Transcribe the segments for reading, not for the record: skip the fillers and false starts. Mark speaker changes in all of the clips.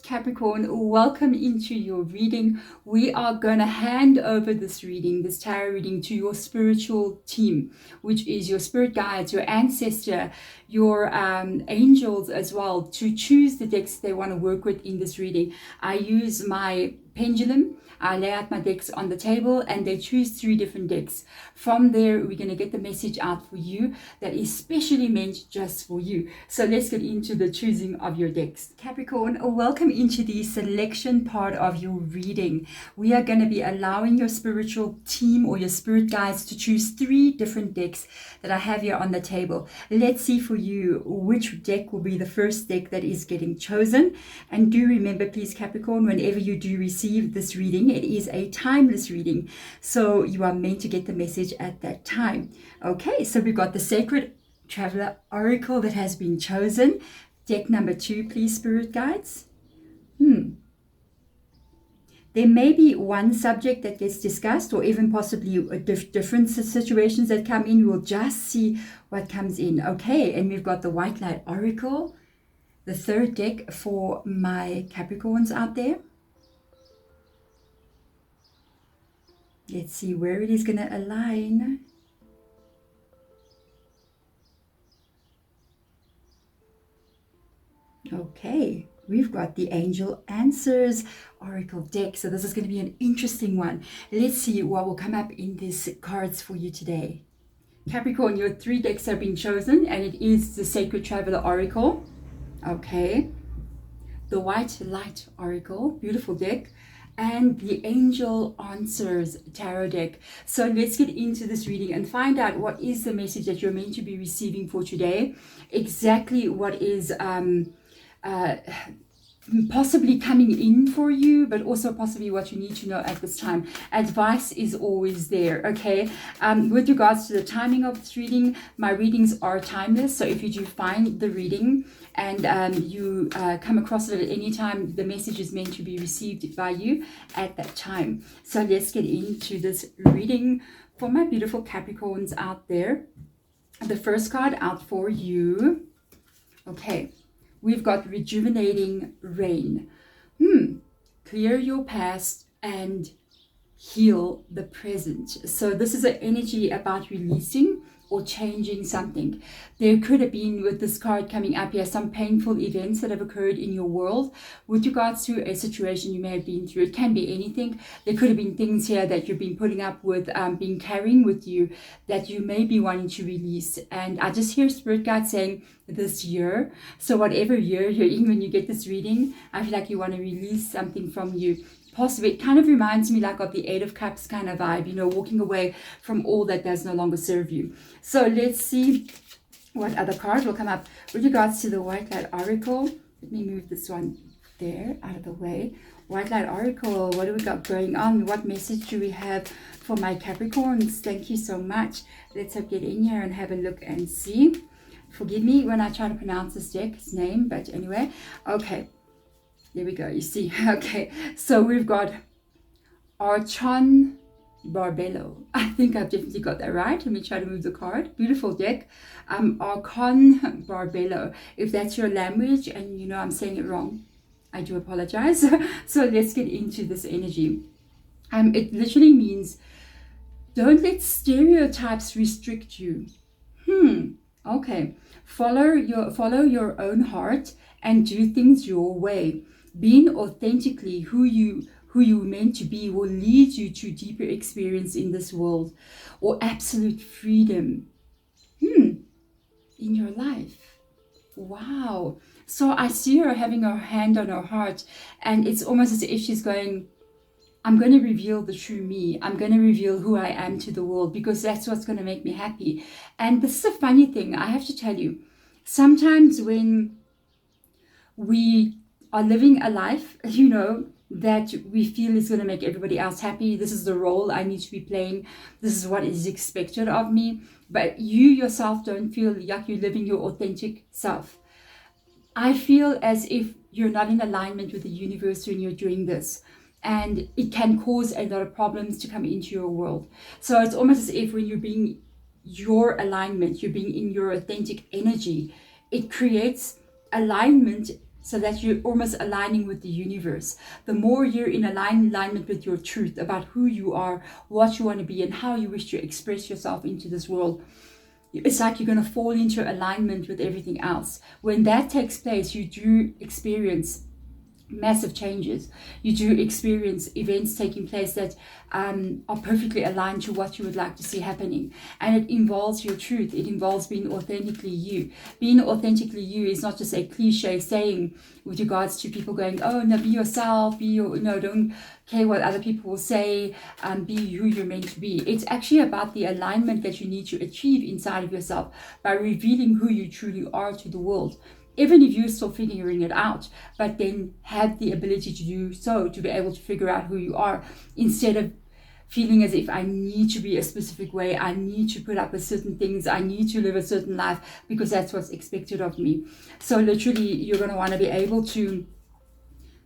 Speaker 1: Capricorn, welcome into your reading. We are going to hand over this reading, this tarot reading, to your spiritual team, which is your spirit guides, your ancestor, your angels as well, to choose the decks they want to work with in this reading. I use my pendulum. I lay out my decks on the table and they choose 3 different decks. From there, we're going to get the message out for you that is specially meant just for you. So let's get into the choosing of your decks. Capricorn, welcome into the selection part of your reading. We are going to be allowing your spiritual team or your spirit guides to choose 3 different decks that I have here on the table. Let's see for you which deck will be the first deck that is getting chosen. And do remember, please, Capricorn, whenever you do receive this reading, it is a timeless reading, so you are meant to get the message at that time. Okay, so we've got the Sacred Traveler Oracle that has been chosen. Deck number 2, please, spirit guides. There may be one subject that gets discussed, or even possibly different situations that come in. We'll just see what comes in. Okay, and we've got the White Light Oracle, the 3rd deck for my Capricorns out there. Let's see where it is going to align. Okay, we've got the Angel Answers Oracle deck. So this is going to be an interesting one. Let's see what will come up in these cards for you today. Capricorn, your 3 decks have been chosen, and it is the Sacred Traveler Oracle. Okay. The White Light Oracle, beautiful deck. And the Angel Answers Tarot deck. So let's get into this reading and find out what is the message that you're meant to be receiving for today. Exactly what is possibly coming in for you, but also possibly what you need to know at this time. Advice is always there, okay? With regards to the timing of this reading, my readings are timeless. So if you do find the reading and you come across it at any time, the message is meant to be received by you at that time. So let's get into this reading for my beautiful Capricorns out there. The first card out for you. Okay. We've got Rejuvenating Rain. Clear your past and heal the present. So this is an energy about releasing or changing something. There could have been, with this card coming up here, some painful events that have occurred in your world with regards to a situation you may have been through. It can be anything. There could have been things here that you've been putting up with, been carrying with you, that you may be wanting to release. And I just hear Spirit Guide saying this year. So whatever year you're in when you get this reading, I feel like you want to release something from you. Possibly, it kind of reminds me like of the 8 of Cups kind of vibe, you know, walking away from all that does no longer serve you. So let's see what other cards will come up with regards to the White Light Oracle. Let me move this one there out of the way. White Light Oracle, what do we got going on? What message do we have for my Capricorns? Thank you so much. Let's get in here and have a look and see. Forgive me when I try to pronounce this deck's name, but anyway, okay. There we go, you see. Okay, so we've got Archon Barbello. I think I've definitely got that right. Let me try to move the card. Beautiful deck. Archon Barbello. If that's your language and you know I'm saying it wrong, I do apologize. So let's get into this energy. It literally means don't let stereotypes restrict you. Okay. Follow your own heart and do things your way. Being authentically who you meant to be will lead you to deeper experience in this world, or absolute freedom in your life. Wow. So I see her having her hand on her heart, and it's almost as if she's going, I'm going to reveal the true me. I'm going to reveal who I am to the world, because that's what's going to make me happy. And this is a funny thing, I have to tell you. Sometimes when we are living a life, you know, that we feel is going to make everybody else happy. This is the role I need to be playing. This is what is expected of me. But you yourself don't feel like you're living your authentic self. I feel as if you're not in alignment with the universe when you're doing this. And it can cause a lot of problems to come into your world. So it's almost as if when you're being your alignment, you're being in your authentic energy, it creates alignment so that you're almost aligning with the universe. The more you're in alignment with your truth about who you are, what you want to be, and how you wish to express yourself into this world, it's like you're going to fall into alignment with everything else. When that takes place, you do experience massive changes. You do experience events taking place that are perfectly aligned to what you would like to see happening. And it involves your truth. It involves being authentically you. Being authentically you is not just a cliche saying with regards to people going, oh no, be yourself, don't care what other people will say, be who you're meant to be. It's actually about the alignment that you need to achieve inside of yourself by revealing who you truly are to the world. Even if you're still figuring it out, but then have the ability to do so, to be able to figure out who you are, instead of feeling as if I need to be a specific way, I need to put up with certain things, I need to live a certain life because that's what's expected of me. So literally, you're going to want to be able to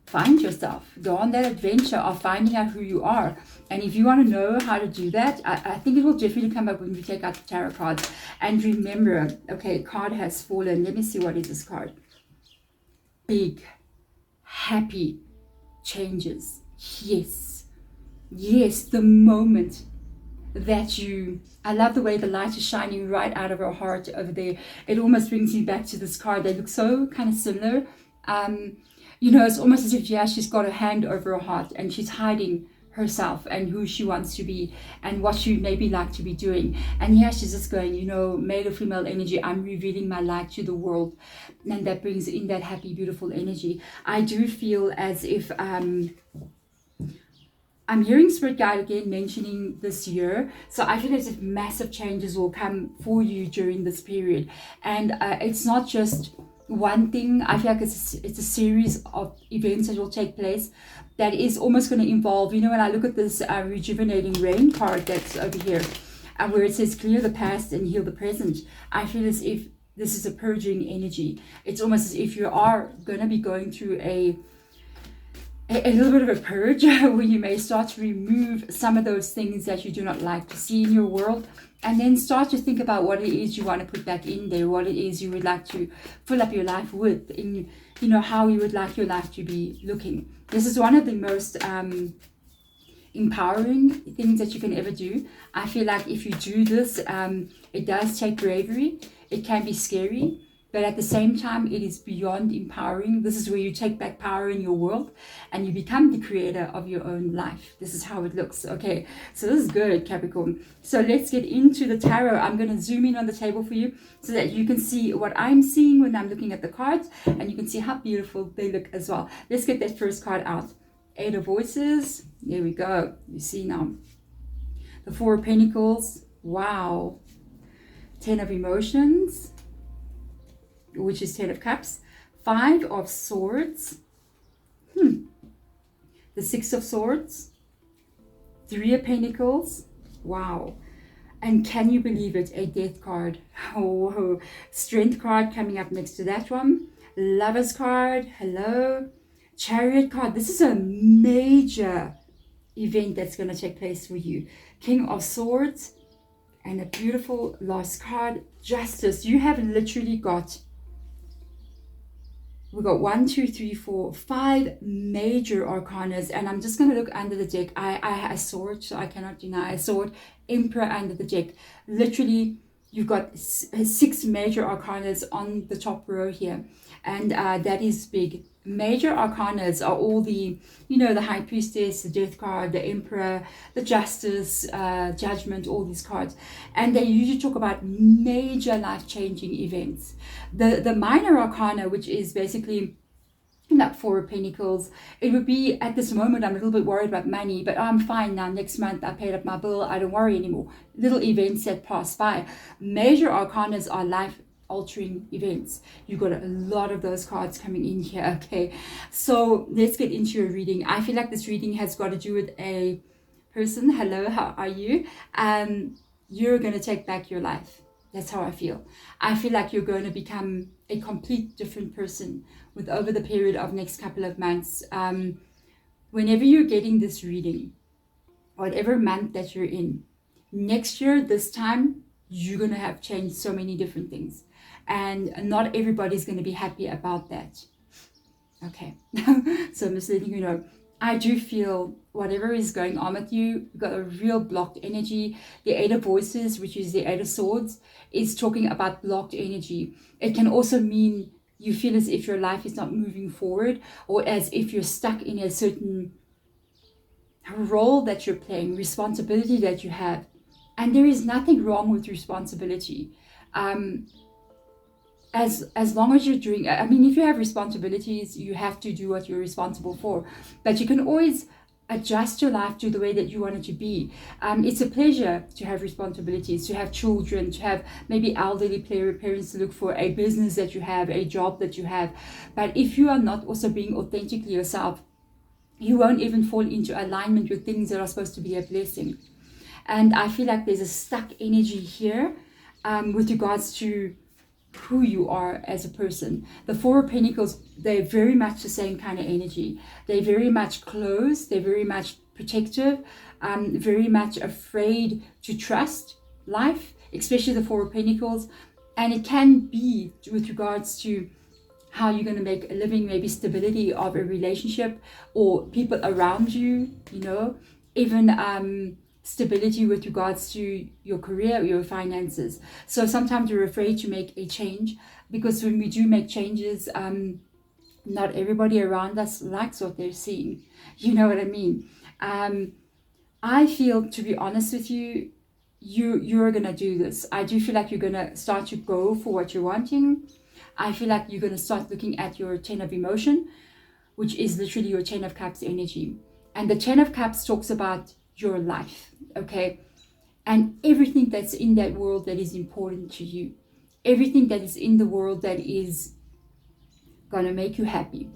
Speaker 1: find yourself, go on that adventure of finding out who you are. And if you want to know how to do that, I think it will definitely come up when we take out the tarot cards. And remember, okay, card has fallen. Let me see, what is this card? Big, happy changes. Yes, the moment that I love the way the light is shining right out of her heart over there. It almost brings me back to this card. They look so kind of similar. It's almost as if, she's got her hand over her heart and she's hiding herself and who she wants to be and what she maybe like to be doing. And she's just going, male or female energy, I'm revealing my light to the world. And that brings in that happy, beautiful energy. I do feel as if I'm hearing Spirit Guide again mentioning this year. So I feel as if massive changes will come for you during this period. And it's not just one thing. I feel like it's a series of events that will take place that is almost going to involve, when I look at this rejuvenating rain card that's over here, where it says clear the past and heal the present, I feel as if this is a purging energy. It's almost as if you are going to be going through a little bit of a purge where you may start to remove some of those things that you do not like to see in your world, and then start to think about what it is you want to put back in there, what it is you would like to fill up your life with, in how you would like your life to be looking. This is one of the most empowering things that you can ever do. I feel like if you do this, it does take bravery. It can be scary, but at the same time, it is beyond empowering. This is where you take back power in your world and you become the creator of your own life. This is how it looks. Okay, so this is good, Capricorn. So let's get into the tarot. I'm going to zoom in on the table for you so that you can see what I'm seeing when I'm looking at the cards, and you can see how beautiful they look as well. Let's get that first card out. Eight of Voices. There we go. You see now. The Four of Pentacles. Wow. 10 of Emotions, which is 10 of Cups. 5 of Swords. The 6 of Swords. 3 of Pentacles. Wow. And can you believe it? A Death card. Oh, Strength card coming up next to that one. Lovers card. Hello. Chariot card. This is a major event that's going to take place for you. King of Swords. And a beautiful last card. Justice. You have literally got... We've got 1, 2, 3, 4, 5 major arcanas, and I'm just going to look under the deck. I saw it, so I cannot deny. I saw it. Emperor under the deck. Literally, you've got 6 major arcanas on the top row here, and that is big. Major arcanas are all the, the High Priestess, the Death card, the Emperor, the Justice, Judgment, all these cards. And they usually talk about major life-changing events. The minor arcana, which is basically that Four of Pentacles, it would be, at this moment, I'm a little bit worried about money, but I'm fine now. Next month, I paid up my bill. I don't worry anymore. Little events that pass by. Major arcanas are life-altering events. You got a lot of those cards coming in here. Okay, so let's get into your reading. I feel like this reading has got to do with a person. Hello, how are you? You're going to take back your life. That's how I feel. I feel like you're going to become a complete different person with over the period of next couple of months. Whenever you're getting this reading, whatever month that you're in, next year, this time, you're going to have changed so many different things. And not everybody's going to be happy about that. Okay. So I'm just letting you know, I do feel whatever is going on with you, you've got a real blocked energy. The Eight of Voices, which is the Eight of Swords, is talking about blocked energy. It can also mean you feel as if your life is not moving forward, or as if you're stuck in a certain role that you're playing, responsibility that you have. And there is nothing wrong with responsibility. As long as you're doing, I mean, if you have responsibilities, you have to do what you're responsible for, but you can always adjust your life to the way that you want it to be. It's a pleasure to have responsibilities, to have children, to have maybe elderly parents to look for, a business that you have, a job that you have. But if you are not also being authentically yourself, you won't even fall into alignment with things that are supposed to be a blessing. And I feel like there's a stuck energy here with regards to who you are as a person. The Four of Pentacles, they're very much the same kind of energy. They're very much closed, they're very much protective, very much afraid to trust life, especially the Four of Pentacles. And it can be with regards to how you're going to make a living, maybe stability of a relationship or people around you, you know, even stability with regards to your career or your finances. So sometimes you're afraid to make a change, because when we do make changes, not everybody around us likes what they're seeing. You know what I mean? I feel, to be honest with you, you're going to do this. I do feel like you're going to start to go for what you're wanting. I feel like you're going to start looking at your 10 of emotion, which is literally your 10 of cups energy. And the 10 of cups talks about your life, okay? And everything that's in that world that is important to you. Everything that is in the world that is going to make you happy.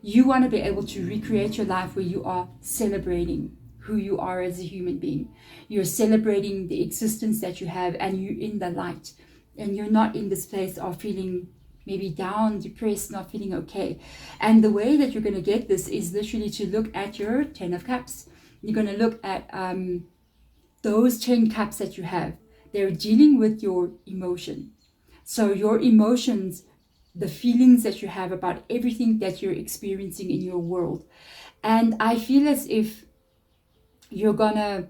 Speaker 1: You want to be able to recreate your life where you are celebrating who you are as a human being. You're celebrating the existence that you have, and you're in the light. And you're not in this place of feeling maybe down, depressed, not feeling okay. And the way that you're going to get this is literally to look at your 10 of cups. You're going to look at those 10 cups that you have. They're dealing with your emotion. So your emotions, the feelings that you have about everything that you're experiencing in your world. And I feel as if you're going to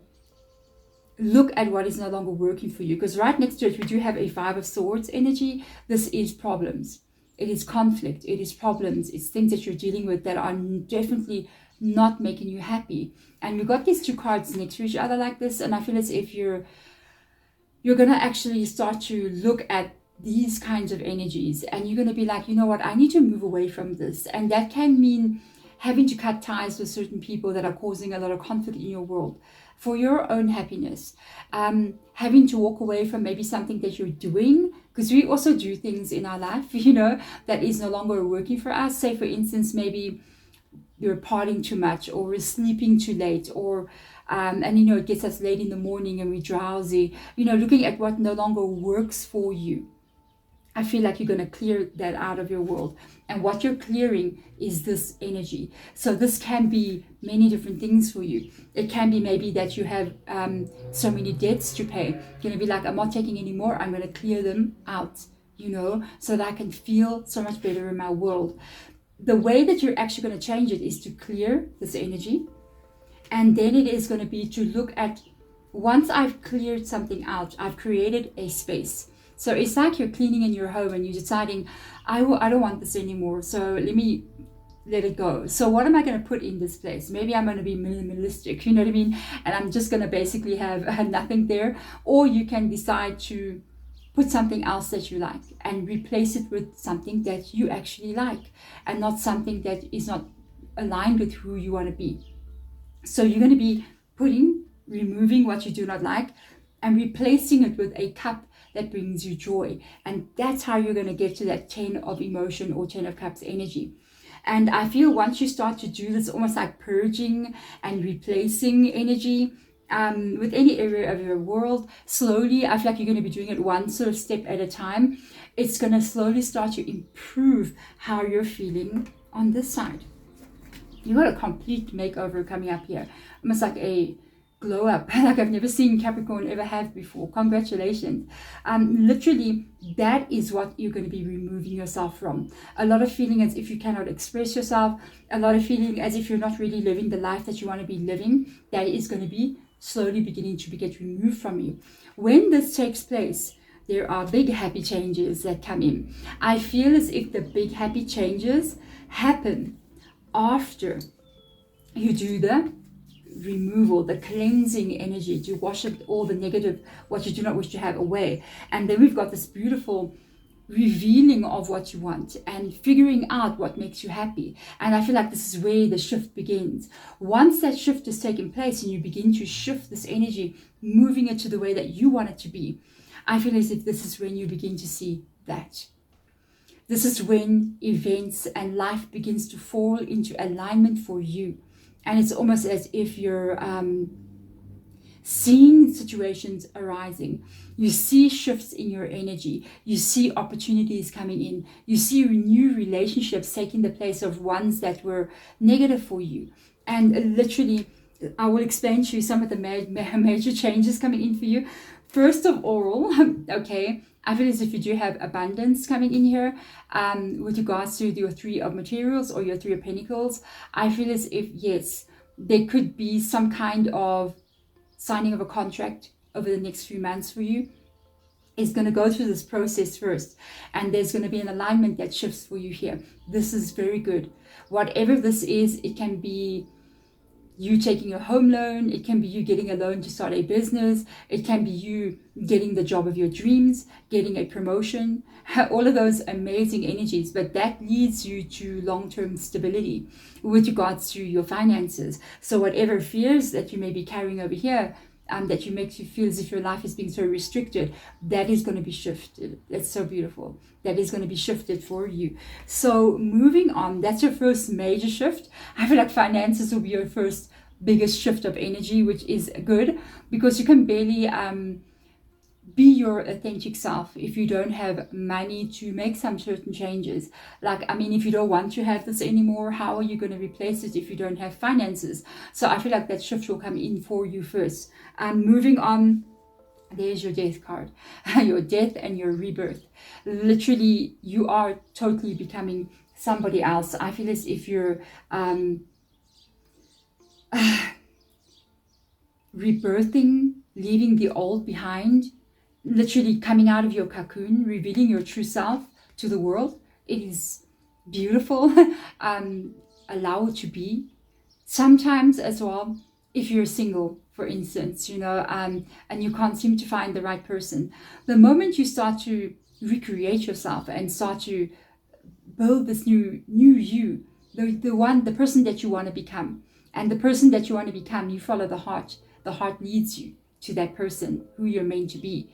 Speaker 1: look at what is no longer working for you, because right next to it we do have a 5 of Swords energy. This is problems, it is conflict, it is problems, it's things that you're dealing with that are definitely not making you happy. And we've got these two cards next to each other like this, and I feel as if you're gonna actually start to look at these kinds of energies, and you're gonna be like, you know what, I need to move away from this. And that can mean having to cut ties with certain people that are causing a lot of conflict in your world for your own happiness, having to walk away from maybe something that you're doing, because we also do things in our life, you know, that is no longer working for us. Say for instance, maybe you're partying too much, or we're sleeping too late, or and you know, it gets us late in the morning and we're drowsy, you know, looking at what no longer works for you. I feel like you're going to clear that out of your world. And what you're clearing is this energy. So this can be many different things for you. It can be maybe that you have so many debts to pay. You're going to be like, I'm not taking any more. I'm going to clear them out, you know, so that I can feel so much better in my world. The way that you're actually going to change it is to clear this energy. And then it is going to be to look at, once I've cleared something out, I've created a space. So it's like you're cleaning in your home and you're deciding, I don't want this anymore, so let it go. So what am I going to put in this place? Maybe I'm going to be minimalistic, you know what I mean? And I'm just going to basically have nothing there. Or you can decide to put something else that you like and replace it with something that you actually like, and not something that is not aligned with who you want to be. So you're going to be removing what you do not like and replacing it with a cup that brings you joy. And that's how you're going to get to that 10 of emotion or 10 of cups energy. And I feel once you start to do this, almost like purging and replacing energy with any area of your world, slowly, I feel like you're going to be doing it one sort of step at a time. It's going to slowly start to improve how you're feeling on this side. You got a complete makeover coming up here. Almost like a glow up like I've never seen Capricorn ever have before. Congratulations. Literally, that is what you're going to be removing yourself from. A lot of feeling as if you cannot express yourself, a lot of feeling as if you're not really living the life that you want to be living. That is going to be slowly beginning to get removed from you. When this takes place, there are big happy changes that come in. I feel as if the big happy changes happen after you do the removal, the cleansing energy, to wash it, all the negative, what you do not wish to have, away. And then we've got this beautiful revealing of what you want and figuring out what makes you happy. And I feel like this is where the shift begins. Once that shift has taken place and you begin to shift this energy, moving it to the way that you want it to be, I feel as if this is when you begin to see that. This is when events and life begins to fall into alignment for you. And it's almost as if you're seeing situations arising. You see shifts in your energy. You see opportunities coming in. You see new relationships taking the place of ones that were negative for you. And literally, I will explain to you some of the major changes coming in for you. First of all, okay, I feel as if you do have abundance coming in here with regards to your Three of Materials or your Three of Pentacles. I feel as if, yes, there could be some kind of signing of a contract over the next few months for you. It's going to go through this process first, and there's going to be an alignment that shifts for you here. This is very good. Whatever this is, it can be you taking a home loan, it can be you getting a loan to start a business, it can be you getting the job of your dreams, getting a promotion, all of those amazing energies. But that leads you to long-term stability with regards to your finances. So whatever fears that you may be carrying over here, that you makes you feel as if your life is being so restricted, that is going to be shifted. That's so beautiful. That is going to be shifted for you. So moving on, that's your first major shift. I feel like finances will be your first biggest shift of energy, which is good, because you can barely be your authentic self if you don't have money to make some certain changes. Like, I mean, if you don't want to have this anymore, how are you going to replace it if you don't have finances? So I feel like that shift will come in for you first. Moving on, there's your death card. Your death and your rebirth. Literally, you are totally becoming somebody else. I feel as if you're rebirthing, leaving the old behind, literally coming out of your cocoon, revealing your true self to the world. It is beautiful. Allow it to be. Sometimes as well, if you're single, for instance, you know, and you can't seem to find the right person, the moment you start to recreate yourself and start to build this new you, the person that you want to become, and the person that you want to become, you follow the heart. The heart leads you to that person who you're meant to be.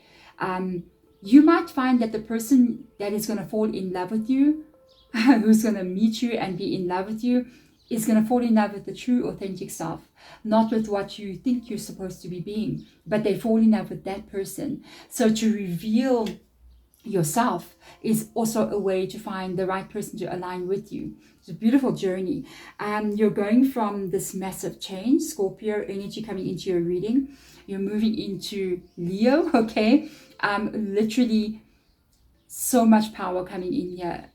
Speaker 1: You might find that the person that is going to fall in love with you, who's going to meet you and be in love with you, is going to fall in love with the true authentic self, not with what you think you're supposed to be being, but they fall in love with that person. So to reveal yourself is also a way to find the right person to align with you. It's a beautiful journey. You're going from this massive change, Scorpio energy coming into your reading. You're moving into Leo, okay? Literally so much power coming in here.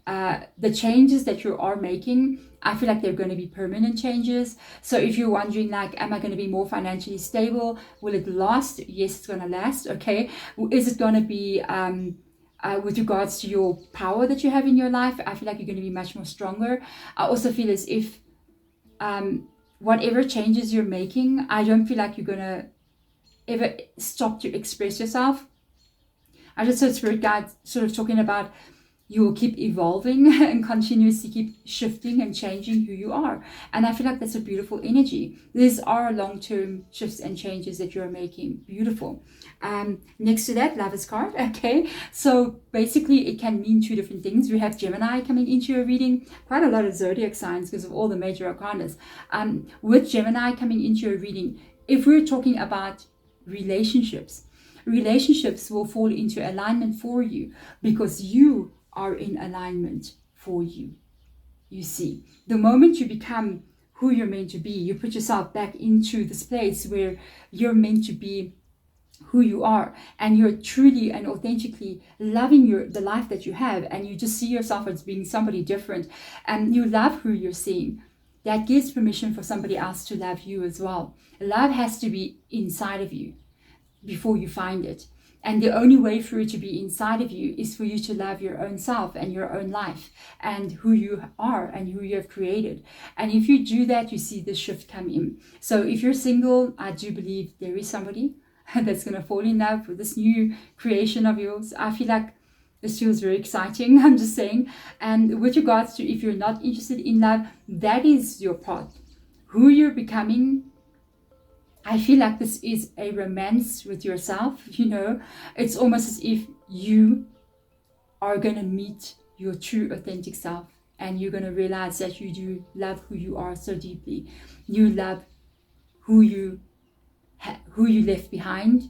Speaker 1: The changes that you are making, I feel like they're going to be permanent changes. So if you're wondering, like, am I going to be more financially stable? Will it last? Yes, it's going to last, okay? Is it going to be with regards to your power that you have in your life? I feel like you're going to be much more stronger. I also feel as if whatever changes you're making, I don't feel like you're going to ever stop to express yourself. I just heard Spirit Guide sort of talking about you will keep evolving and continuously keep shifting and changing who you are. And I feel like that's a beautiful energy. These are long-term shifts and changes that you're making. Beautiful. Next to that, Lover's card. Okay, so basically it can mean two different things. We have Gemini coming into your reading. Quite a lot of zodiac signs because of all the major arcanas. With Gemini coming into your reading, if we're talking about relationships will fall into alignment for you because you are in alignment for you. You see, the moment you become who you're meant to be. You put yourself back into this place where you're meant to be who you are, and you're truly and authentically loving the life that you have, and you just see yourself as being somebody different, and you love who you're seeing. That gives permission for somebody else to love you as well. Love has to be inside of you before you find it. And the only way for it to be inside of you is for you to love your own self and your own life and who you are and who you have created. And if you do that, you see the shift come in. So if you're single, I do believe there is somebody that's going to fall in love with this new creation of yours. I feel like this feels very exciting, I'm just saying. And with regards to if you're not interested in love, that is your path. Who you're becoming, I feel like this is a romance with yourself, you know. It's almost as if you are going to meet your true authentic self, and you're going to realize that you do love who you are so deeply. You love who you left behind.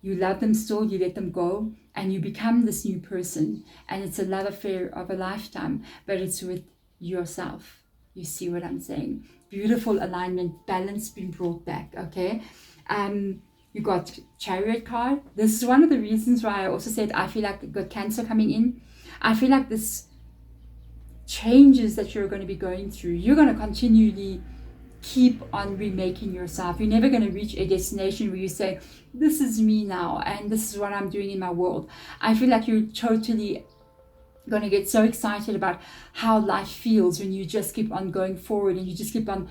Speaker 1: You love them still, you let them go, and you become this new person. And it's a love affair of a lifetime, but it's with yourself. You see what I'm saying? Beautiful alignment, balance being brought back, okay? You got Chariot card. This is one of the reasons why I also said I feel like I got Cancer coming in. I feel like this changes that you're going to be going through. You're going to continually keep on remaking yourself. You're never going to reach a destination where you say, this is me now, and this is what I'm doing in my world. I feel like you're totally going to get so excited about how life feels when you just keep on going forward and you just keep on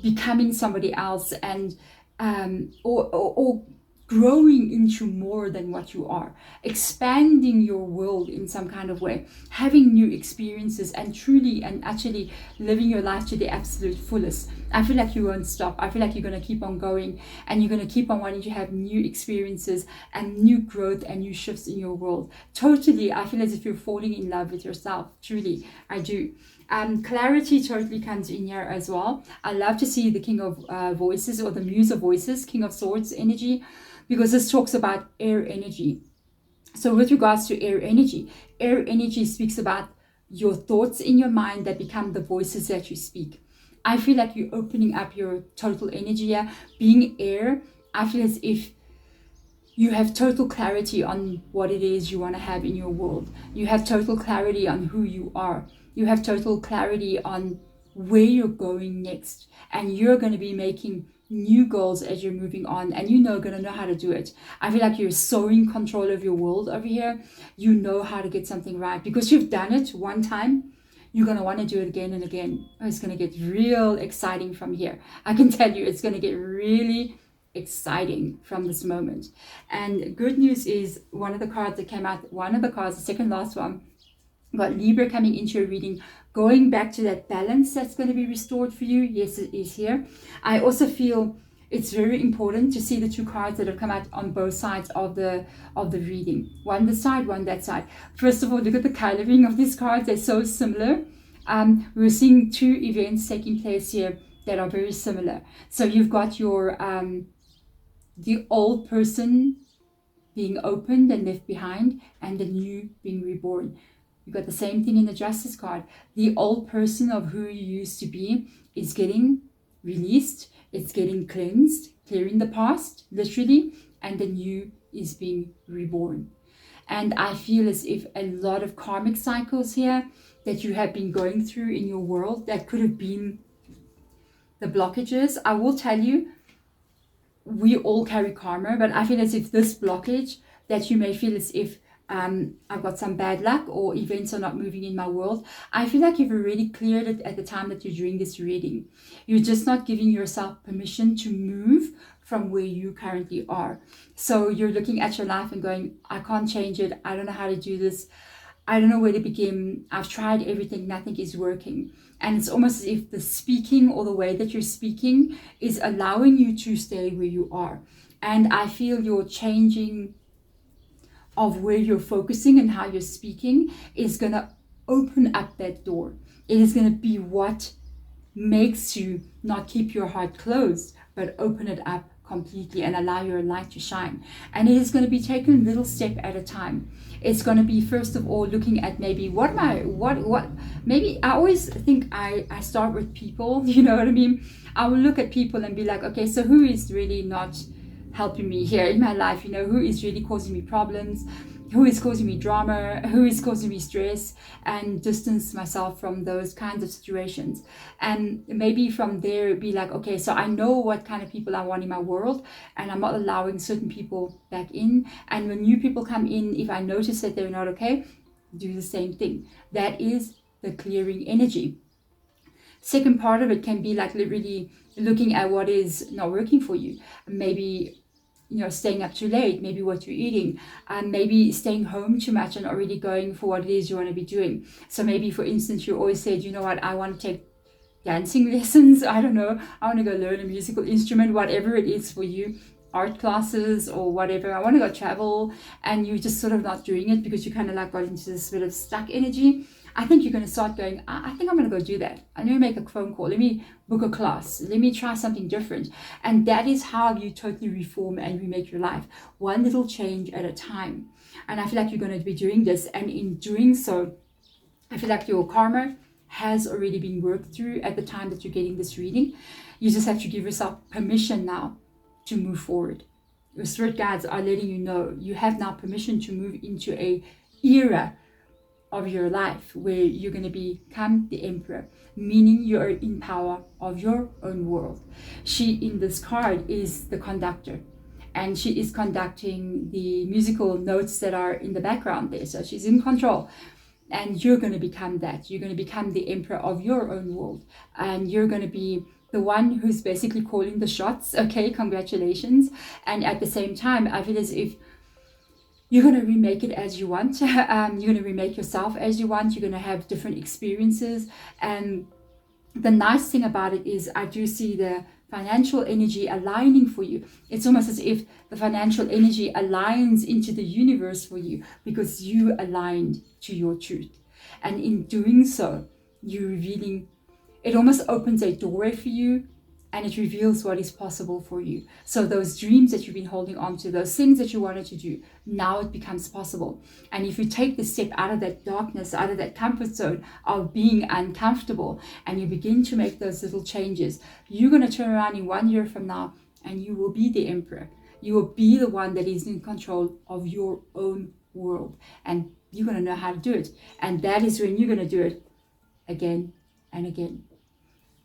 Speaker 1: becoming somebody else, and or growing into more than what you are, expanding your world in some kind of way, having new experiences, and truly and actually living your life to the absolute fullest. I feel like you won't stop. I feel like you're going to keep on going, and you're going to keep on wanting to have new experiences and new growth and new shifts in your world. Totally, I feel as if you're falling in love with yourself. Truly, I do. Clarity totally comes in here as well. I love to see the King of Voices, or the Muse of Voices, King of Swords energy, because this talks about air energy. So with regards to air energy speaks about your thoughts in your mind that become the voices that you speak. I feel like you're opening up your total energy here. Being air, I feel as if you have total clarity on what it is you want to have in your world. You have total clarity on who you are. You have total clarity on where you're going next. And you're going to be making new goals as you're moving on, and you're going to know how to do it. I feel like you're so in control of your world over here. You know how to get something right because you've done it one time. You're going to want to do it again and again. It's going to get real exciting from here. I can tell you it's going to get really exciting from this moment. And good news is one of the cards that came out, the second last one, got Libra coming into your reading, going back to that balance that's going to be restored for you. Yes, it is here. I also feel it's very important to see the two cards that have come out on both sides of the reading. One this side, one that side. First of all, look at the coloring of these cards. They're so similar. We're seeing two events taking place here that are very similar. So you've got your the old person being opened and left behind, and the new being reborn. You've got the same thing in the Justice card. The old person of who you used to be is getting released. It's getting cleansed, clearing the past, literally, and the new is being reborn. And I feel as if a lot of karmic cycles here that you have been going through in your world, that could have been the blockages. I will tell you, we all carry karma, but I feel as if this blockage that you may feel as if I've got some bad luck or events are not moving in my world, I feel like you've already cleared it at the time that you're doing this reading. You're just not giving yourself permission to move from where you currently are. So you're looking at your life and going, I can't change it. I don't know how to do this. I don't know where to begin. I've tried everything. Nothing is working. And it's almost as if the speaking or the way that you're speaking is allowing you to stay where you are. And I feel you're changing of where you're focusing and how you're speaking is going to open up that door. It is going to be what makes you not keep your heart closed, but open it up completely and allow your light to shine. And it is going to be taken little step at a time. It's going to be, first of all, looking at maybe maybe I always think I start with people, you know what I mean? I will look at people and be like, okay, so who is really not helping me here in my life? You know, who is really causing me problems? Who is causing me drama, who is causing me stress, and distance myself from those kinds of situations. And maybe from there be like, okay, so I know what kind of people I want in my world, and I'm not allowing certain people back in. And when new people come in, if I notice that they're not okay, do the same thing. That is the clearing energy. Second part of it can be like really looking at what is not working for you. Maybe, you know, staying up too late, maybe what you're eating, and maybe staying home too much and not really going for what it is you want to be doing. So maybe, for instance, you always said, you know what, I want to take dancing lessons, I don't know, I want to go learn a musical instrument, whatever it is for you, art classes or whatever, I want to go travel, and you're just sort of not doing it because you kind of like got into this bit of stuck energy. I think you're going to start going, I think I'm going to go do that. Let me make a phone call. Let me book a class. Let me try something different. And that is how you totally reform and remake your life. One little change at a time. And I feel like you're going to be doing this. And in doing so, I feel like your karma has already been worked through at the time that you're getting this reading. You just have to give yourself permission now to move forward. Your spirit guides are letting you know you have now permission to move into a era of your life where you're going to become the emperor, meaning you're in power of your own world. She in this card is the conductor, and she is conducting the musical notes that are in the background there. So she's in control, and you're going to become that. You're going to become the emperor of your own world, and you're going to be the one who's basically calling the shots. Okay, congratulations. And at the same time, I feel as if you're going to remake it as you want. You're going to remake yourself as you want. You're going to have different experiences. And the nice thing about it is I do see the financial energy aligning for you. It's almost as if the financial energy aligns into the universe for you because you aligned to your truth. And in doing so, you're revealing, it almost opens a doorway for you, and it reveals what is possible for you. So those dreams that you've been holding on to, those things that you wanted to do, now it becomes possible. And if you take the step out of that darkness, out of that comfort zone of being uncomfortable, and you begin to make those little changes, you're going to turn around in 1 year from now and you will be the emperor. You will be the one that is in control of your own world, and you're going to know how to do it. And that is when you're going to do it again and again.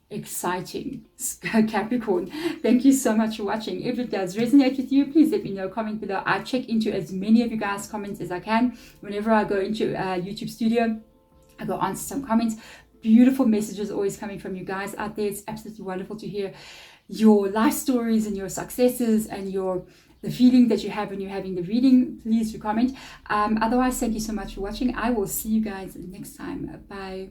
Speaker 1: Exciting, Capricorn. Thank you so much for watching. If it does resonate with you, please let me know, comment below. I check into as many of you guys' comments as I can. Whenever I go into YouTube studio, I go answer some comments. Beautiful messages always coming from you guys out there. It's absolutely wonderful to hear your life stories and your successes and the feeling that you have when you're having the reading. Please do comment. Otherwise, thank you so much for watching. I will see you guys next time. Bye.